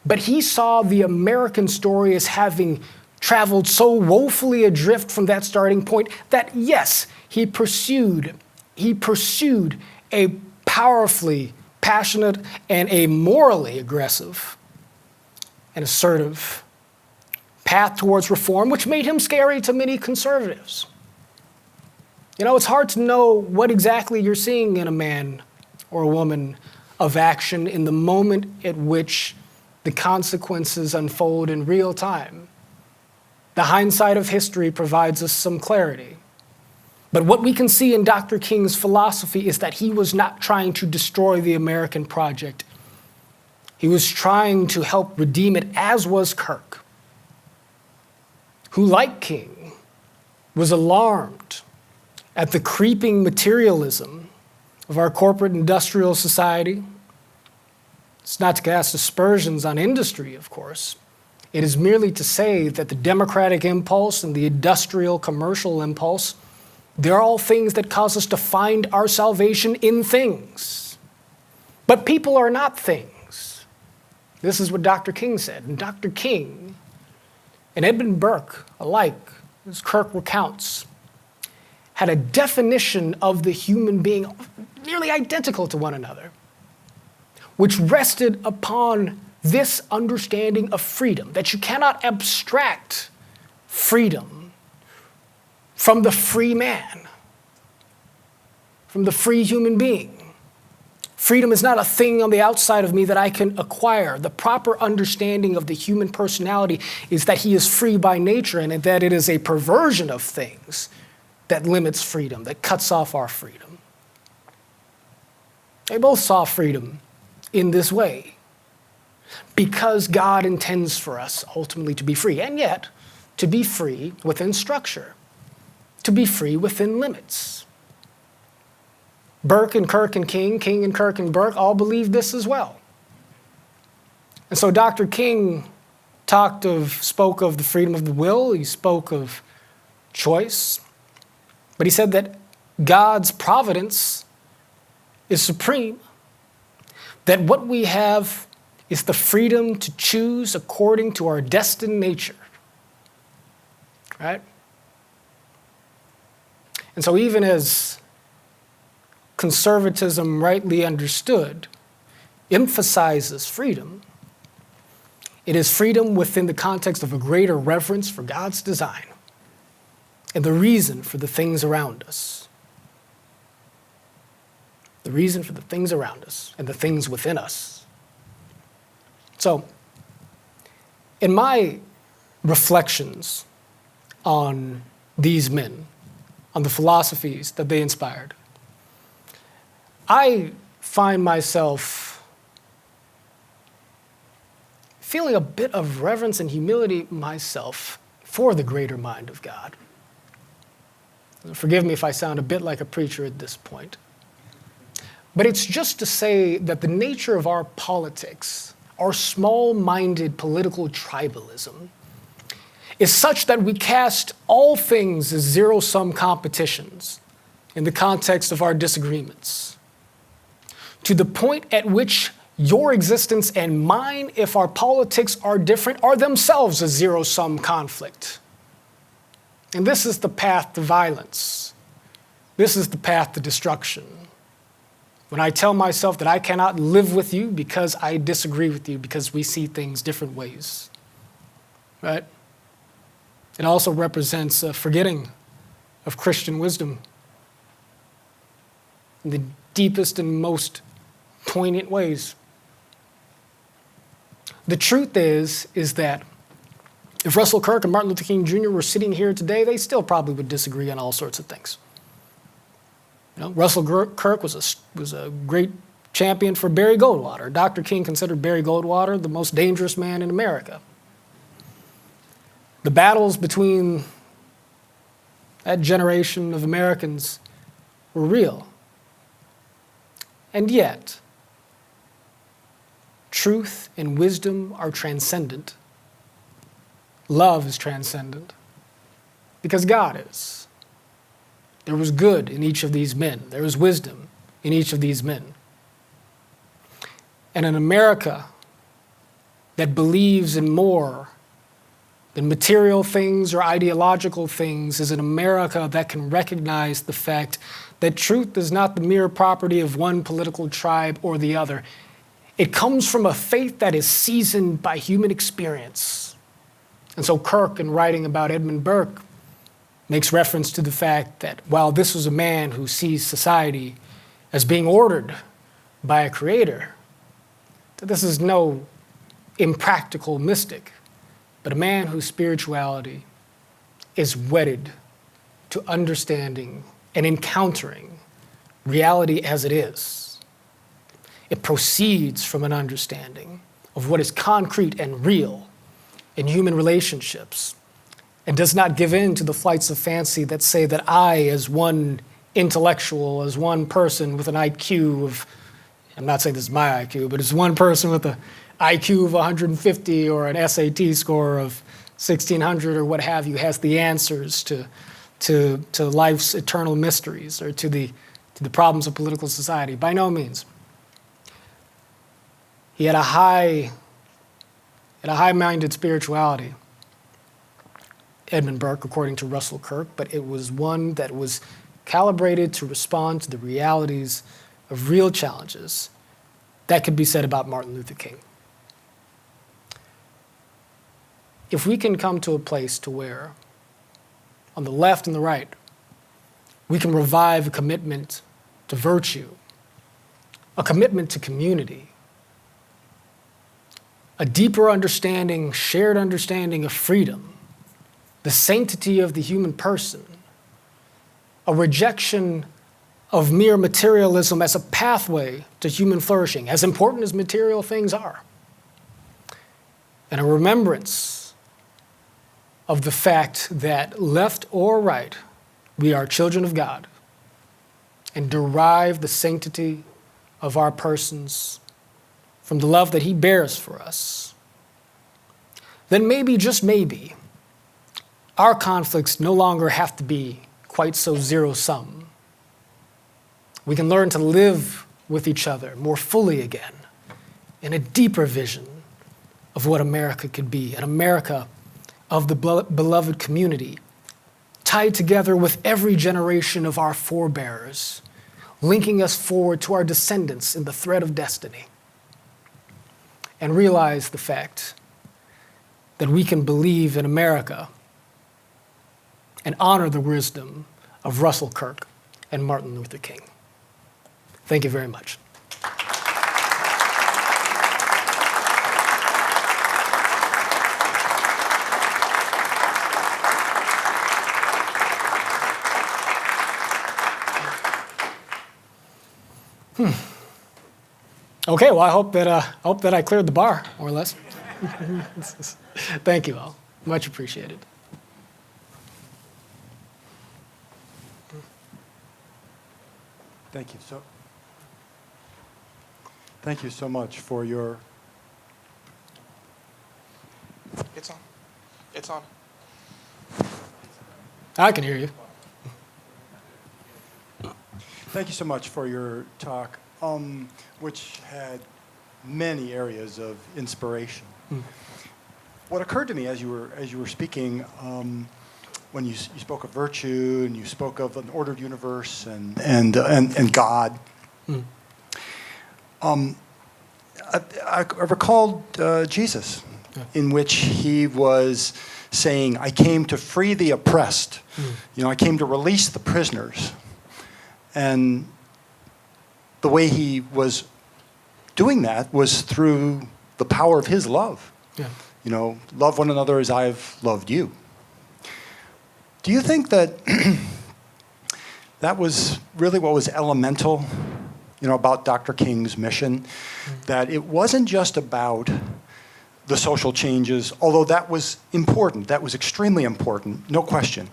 but he saw the American story as having traveled so woefully adrift from that starting point that, yes, he pursued a powerfully passionate and a morally aggressive and assertive path towards reform, which made him scary to many conservatives. You know, it's hard to know what exactly you're seeing in a man or a woman of action in the moment at which the consequences unfold in real time. The hindsight of history provides us some clarity. But what we can see in Dr. King's philosophy is that he was not trying to destroy the American project. He was trying to help redeem it, as was Kirk, who, like King, was alarmed at the creeping materialism of our corporate industrial society, It's not to cast aspersions on industry, of course. It is merely to say that the democratic impulse and the industrial commercial impulse, they're all things that cause us to find our salvation in things. But people are not things. This is what Dr. King said. And Dr. King and Edmund Burke alike, as Kirk recounts, had a definition of the human being nearly identical to one another, which rested upon this understanding of freedom, that you cannot abstract freedom from the free man, from the free human being. Freedom is not a thing on the outside of me that I can acquire. The proper understanding of the human personality is that he is free by nature and that it is a perversion of things that limits freedom, that cuts off our freedom. They both saw freedom in this way because God intends for us ultimately to be free, and yet to be free within structure, to be free within limits. Burke and Kirk and King, King and Kirk and Burke all believed this as well. And so Dr. King spoke of the freedom of the will, he spoke of choice, but he said that God's providence is supreme, that what we have is the freedom to choose according to our destined nature, right? And so even as conservatism, rightly understood, emphasizes freedom, it is freedom within the context of a greater reverence for God's design and the reason for the things around us. The reason for the things around us and the things within us. So, in my reflections on these men, on the philosophies that they inspired, I find myself feeling a bit of reverence and humility myself for the greater mind of God. Forgive me if I sound a bit like a preacher at this point. But it's just to say that the nature of our politics, our small-minded political tribalism, is such that we cast all things as zero-sum competitions in the context of our disagreements, to the point at which your existence and mine, if our politics are different, are themselves a zero-sum conflict. And this is the path to violence. This is the path to destruction. When I tell myself that I cannot live with you because I disagree with you, because we see things different ways, right? It also represents a forgetting of Christian wisdom in the deepest and most poignant ways. The truth is that if Russell Kirk and Martin Luther King Jr. were sitting here today, they still probably would disagree on all sorts of things. You know, Russell Kirk was a great champion for Barry Goldwater. Dr. King considered Barry Goldwater the most dangerous man in America. The battles between that generation of Americans were real. And yet, truth and wisdom are transcendent. Love is transcendent because God is. There was good in each of these men. There was wisdom in each of these men. And an America that believes in more than material things or ideological things is an America that can recognize the fact that truth is not the mere property of one political tribe or the other. It comes from a faith that is seasoned by human experience. And so Kirk, in writing about Edmund Burke, makes reference to the fact that while this was a man who sees society as being ordered by a creator, that this is no impractical mystic, but a man whose spirituality is wedded to understanding and encountering reality as it is. It proceeds from an understanding of what is concrete and real in human relationships, and does not give in to the flights of fancy that say that I, as one intellectual, as one person with an IQ of I'm not saying this is my IQ, but it's one person with an IQ of 150 or an SAT score of 1600 or what have you has the answers to life's eternal mysteries or to the problems of political society. By no means. He had a high-minded spirituality, Edmund Burke, according to Russell Kirk, but it was one that was calibrated to respond to the realities of real challenges. That could be said about Martin Luther King. If we can come to a place to where, on the left and the right, we can revive a commitment to virtue, a commitment to community, a deeper understanding, shared understanding of freedom, the sanctity of the human person, a rejection of mere materialism as a pathway to human flourishing, as important as material things are, and a remembrance of the fact that left or right, we are children of God and derive the sanctity of our persons from the love that He bears for us, then maybe, just maybe, our conflicts no longer have to be quite so zero-sum. We can learn to live with each other more fully again in a deeper vision of what America could be, an America of the beloved community, tied together with every generation of our forebears, linking us forward to our descendants in the thread of destiny, and realize the fact that we can believe in America and honor the wisdom of Russell Kirk and Martin Luther King. Thank you very much. Okay, well, I hope that I cleared the bar, more or less. Thank you all. Much appreciated. Thank you so much for your. It's on. It's on. I can hear you. Thank you so much for your talk, which had many areas of inspiration. What occurred to me as you were speaking, when you spoke of virtue and you spoke of an ordered universe and God, I recalled Jesus, in which He was saying, "I came to free the oppressed. I came to release the prisoners." And the way He was doing that was through the power of His love. Yeah. Love one another as I've loved you. Do you think that that was really what was elemental, about Dr. King's mission? That it wasn't just about the social changes, although that was important, that was extremely important, no question.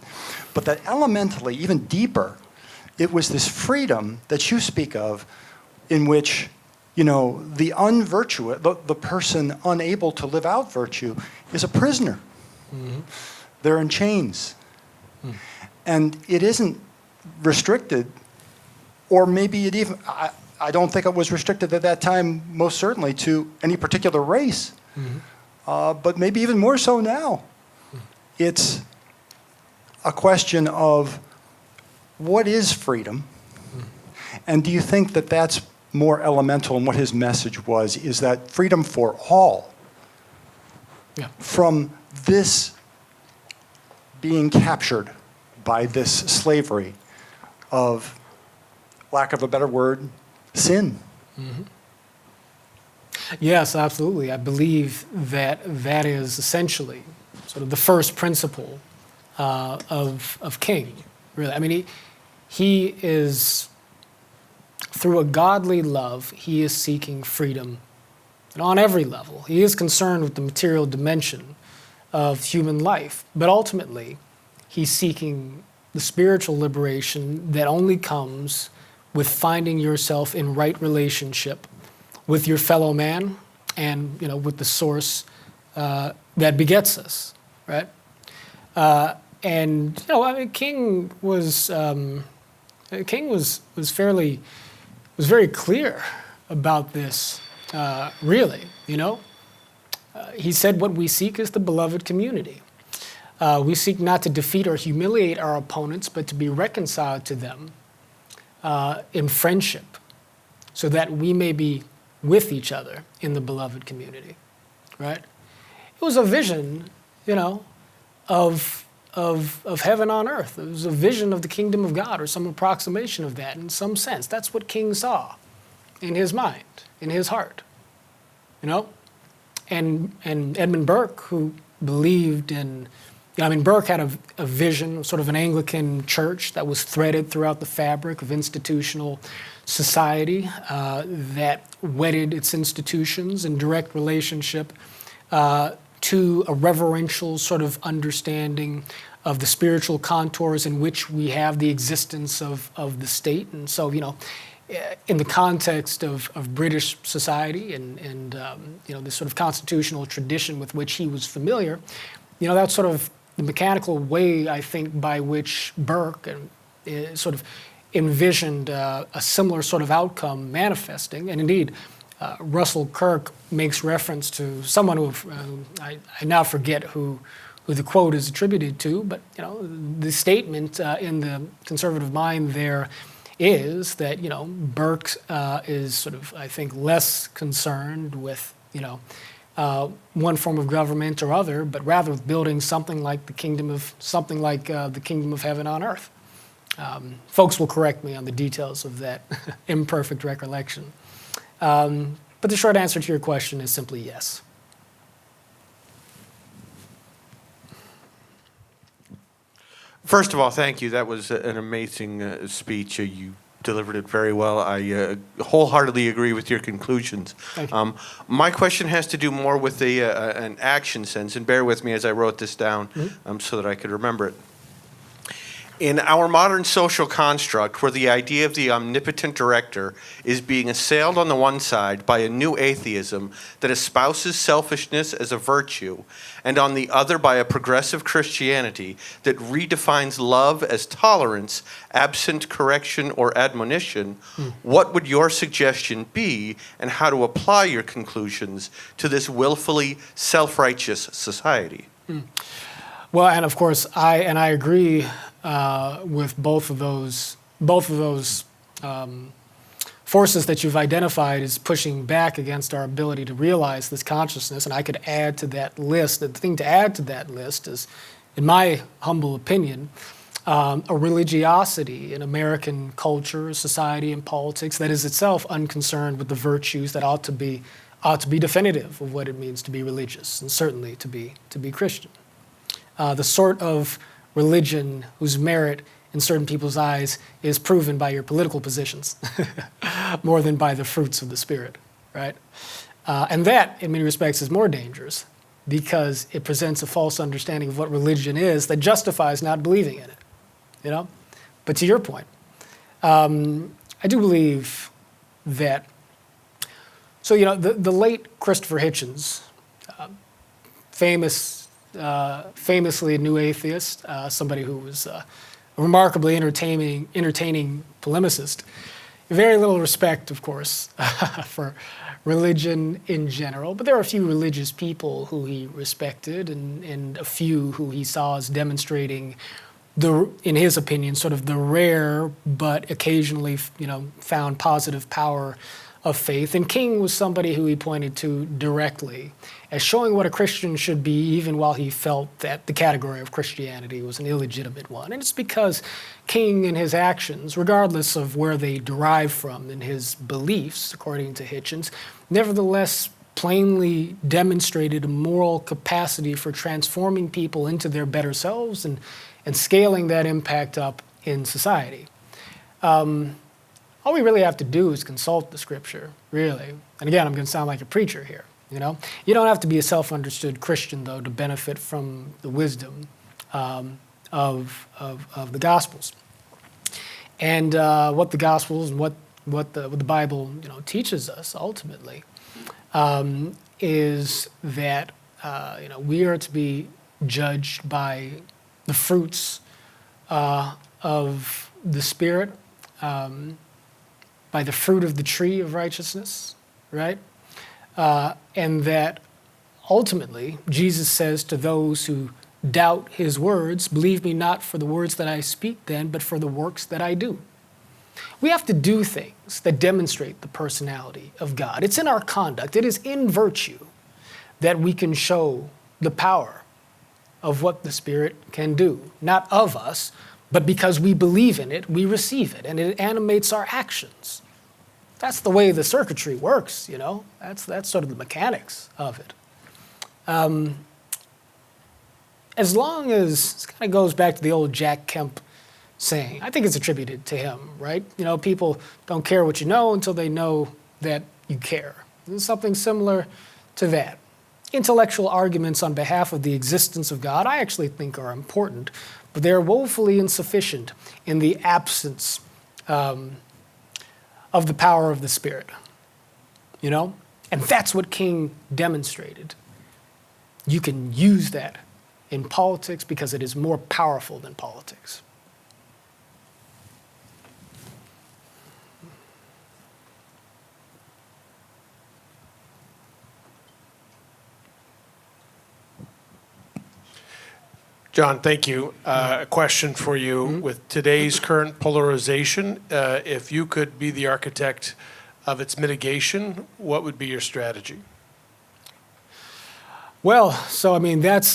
But that elementally, even deeper, it was this freedom that you speak of, in which, the unvirtuous, the person unable to live out virtue, is a prisoner. They're in chains. And it isn't restricted, or maybe it even, I don't think it was restricted at that time, most certainly, to any particular race. But maybe even more so now. It's a question of what is freedom? And do you think that that's more elemental in what his message was, is that freedom for all, from this being captured by this slavery of, lack of a better word, sin? Yes, absolutely. I believe that that is essentially sort of the first principle of King, really. I mean, he is, through a godly love, he is seeking freedom, and on every level. He is concerned with the material dimension of human life, but ultimately, he's seeking the spiritual liberation that only comes with finding yourself in right relationship with your fellow man and, with the source that begets us, right? And, King was very clear about this, really, He said what we seek is the beloved community. We seek not to defeat or humiliate our opponents, but to be reconciled to them in friendship, so that we may be with each other in the beloved community, right? It was a vision, of heaven on earth. It was a vision of the kingdom of God, or some approximation of that in some sense. That's what King saw in his mind, in his heart, And Edmund Burke, who believed in, Burke had a vision, sort of an Anglican church that was threaded throughout the fabric of institutional society, that wedded its institutions in direct relationship to a reverential sort of understanding of the spiritual contours in which we have the existence of the state. And so, in the context of British society and this sort of constitutional tradition with which he was familiar, that's sort of the mechanical way, I think, by which Burke sort of envisioned a similar sort of outcome manifesting. And indeed, Russell Kirk makes reference to someone who I now forget who the quote is attributed to, but the statement in the conservative mind there is that Burke is sort of, I think, less concerned with one form of government or other, but rather with building something like the kingdom of heaven on earth. Folks will correct me on the details of that imperfect recollection. But the short answer to your question is simply yes. First of all, thank you. That was an amazing speech. You delivered it very well. I wholeheartedly agree with your conclusions. Thank you. My question has to do more with an action sense, and bear with me as I wrote this down so that I could remember it. In our modern social construct, where the idea of the omnipotent director is being assailed on the one side by a new atheism that espouses selfishness as a virtue, and on the other by a progressive Christianity that redefines love as tolerance, absent correction or admonition, what would your suggestion be, and how to apply your conclusions to this willfully self-righteous society? Well, and of course, I agree with both of those forces that you've identified as pushing back against our ability to realize this consciousness. And I could add to that list. The thing to add to that list is, in my humble opinion, a religiosity in American culture, society, and politics that is itself unconcerned with the virtues that ought to be definitive of what it means to be religious, and certainly to be Christian. The sort of religion whose merit in certain people's eyes is proven by your political positions more than by the fruits of the Spirit, right? And that, in many respects, is more dangerous because it presents a false understanding of what religion is that justifies not believing in it, But to your point, I do believe that, the late Christopher Hitchens, famously a new atheist, somebody who was a remarkably entertaining polemicist. Very little respect, of course, for religion in general, but there are a few religious people who he respected and a few who he saw as demonstrating in his opinion, sort of the rare but occasionally, found positive power of faith. And King was somebody who he pointed to directly as showing what a Christian should be, even while he felt that the category of Christianity was an illegitimate one. And it's because King and his actions, regardless of where they derive from in his beliefs, according to Hitchens, nevertheless plainly demonstrated a moral capacity for transforming people into their better selves and scaling that impact up in society. All we really have to do is consult the Scripture, really. And again, I'm going to sound like a preacher here, You don't have to be a self-understood Christian, though, to benefit from the wisdom of the Gospels. And what the Gospels and what what the Bible teaches us ultimately, is that we are to be judged by the fruits of the Spirit, by the fruit of the tree of righteousness, right? And that ultimately, Jesus says to those who doubt his words, believe me not for the words that I speak then, but for the works that I do. We have to do things that demonstrate the personality of God. It's in our conduct. It is in virtue that we can show the power of what the Spirit can do. Not of us, but because we believe in it, we receive it, and it animates our actions. That's the way the circuitry works, That's sort of the mechanics of it. As long as, this kind of goes back to the old Jack Kemp saying, I think it's attributed to him, right? People don't care what you know until they know that you care. There's something similar to that. Intellectual arguments on behalf of the existence of God, I actually think are important, but they're woefully insufficient in the absence of the power of the Spirit, And that's what King demonstrated. You can use that in politics because it is more powerful than politics. John, thank you. A question for you. With today's current polarization, if you could be the architect of its mitigation, what would be your strategy? Well, so that's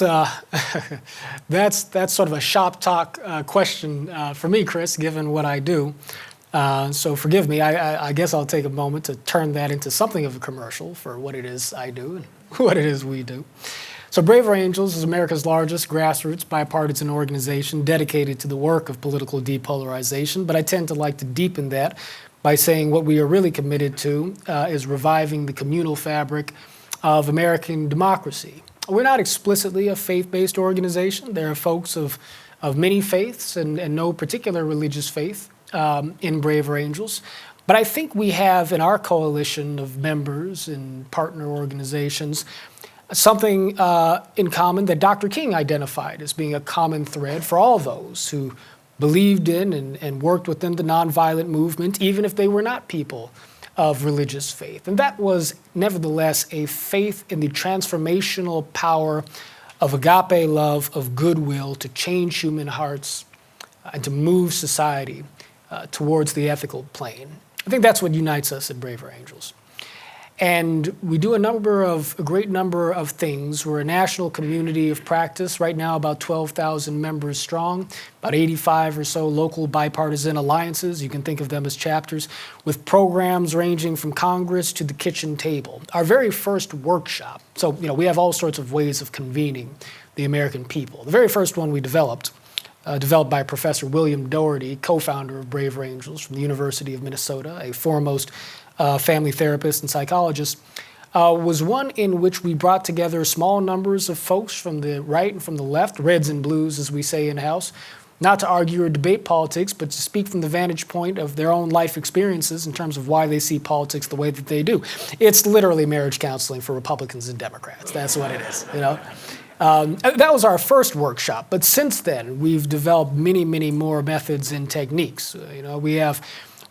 that's sort of a shop talk question for me, Chris, given what I do. So forgive me. I guess I'll take a moment to turn that into something of a commercial for what it is I do and what it is we do. So Braver Angels is America's largest grassroots bipartisan organization dedicated to the work of political depolarization, but I tend to like to deepen that by saying what we are really committed to is reviving the communal fabric of American democracy. We're not explicitly a faith-based organization. There are folks of many faiths and no particular religious faith in Braver Angels. But I think we have in our coalition of members and partner organizations something in common that Dr. King identified as being a common thread for all those who believed in and worked within the nonviolent movement, even if they were not people of religious faith. And that was nevertheless a faith in the transformational power of agape love, of goodwill to change human hearts and to move society towards the ethical plane. I think that's what unites us at Braver Angels. And we do a great number of things. We're a national community of practice, right now about 12,000 members strong, about 85 or so local bipartisan alliances, you can think of them as chapters, with programs ranging from Congress to the kitchen table. Our very first workshop, so we have all sorts of ways of convening the American people. The very first one we developed by Professor William Doherty, co-founder of Braver Angels from the University of Minnesota, a foremost family therapist and psychologist, was one in which we brought together small numbers of folks from the right and from the left, reds and blues, as we say in-house, not to argue or debate politics, but to speak from the vantage point of their own life experiences in terms of why they see politics the way that they do. It's literally marriage counseling for Republicans and Democrats. That's what it is, That was our first workshop, but since then, we've developed many, many more methods and techniques.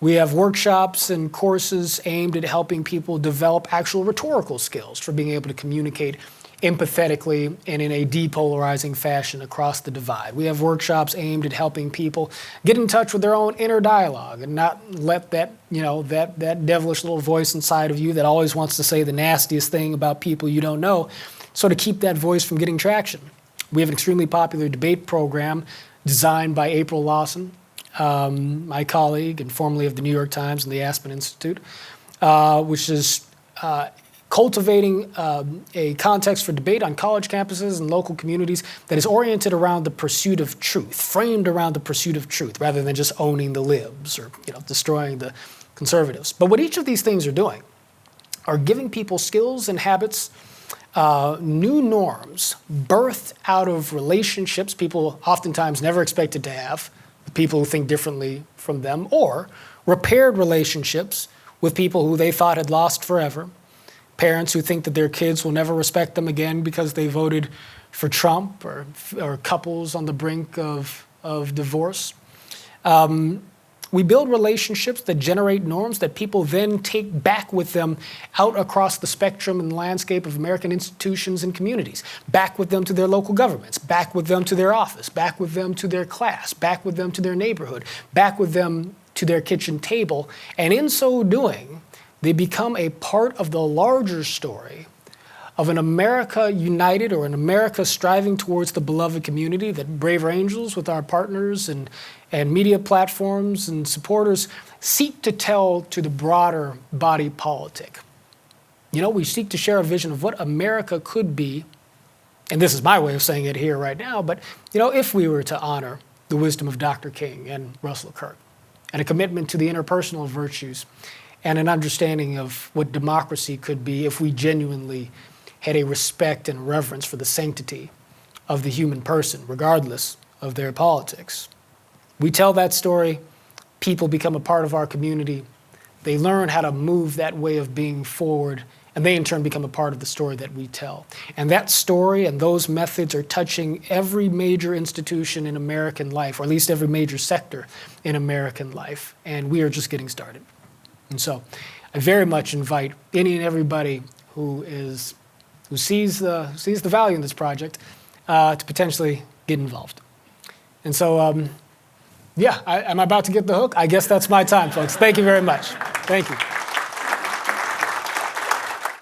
We have workshops and courses aimed at helping people develop actual rhetorical skills for being able to communicate empathetically and in a depolarizing fashion across the divide. We have workshops aimed at helping people get in touch with their own inner dialogue and not let that, that devilish little voice inside of you that always wants to say the nastiest thing about people you don't know, sort of keep that voice from getting traction. We have an extremely popular debate program designed by April Lawson, my colleague and formerly of the New York Times and the Aspen Institute, which is cultivating a context for debate on college campuses and local communities that is oriented around the pursuit of truth, framed around the pursuit of truth, rather than just owning the libs or destroying the conservatives. But what each of these things are doing are giving people skills and habits, new norms birthed out of relationships people oftentimes never expected to have, people who think differently from them, or repaired relationships with people who they thought had lost forever, parents who think that their kids will never respect them again because they voted for Trump, or couples on the brink of divorce. We build relationships that generate norms that people then take back with them out across the spectrum and landscape of American institutions and communities, back with them to their local governments, back with them to their office, back with them to their class, back with them to their neighborhood, back with them to their kitchen table. And in so doing, they become a part of the larger story of an America united, or an America striving towards the beloved community that Braver Angels, with our partners and media platforms and supporters, seek to tell to the broader body politic. You know, we seek to share a vision of what America could be, and this is my way of saying it here right now, but you know, if we were to honor the wisdom of Dr. King and Russell Kirk, and a commitment to the interpersonal virtues, and an understanding of what democracy could be if we genuinely had a respect and reverence for the sanctity of the human person, regardless of their politics. We tell that story, people become a part of our community, they learn how to move that way of being forward, and they in turn become a part of the story that we tell. And that story and those methods are touching every major institution in American life, or at least every major sector in American life, and we are just getting started. And so I very much invite any and everybody who sees the value in this project to potentially get involved. And so, yeah, am I about to get the hook? I guess that's my time, folks. Thank you very much. Thank you.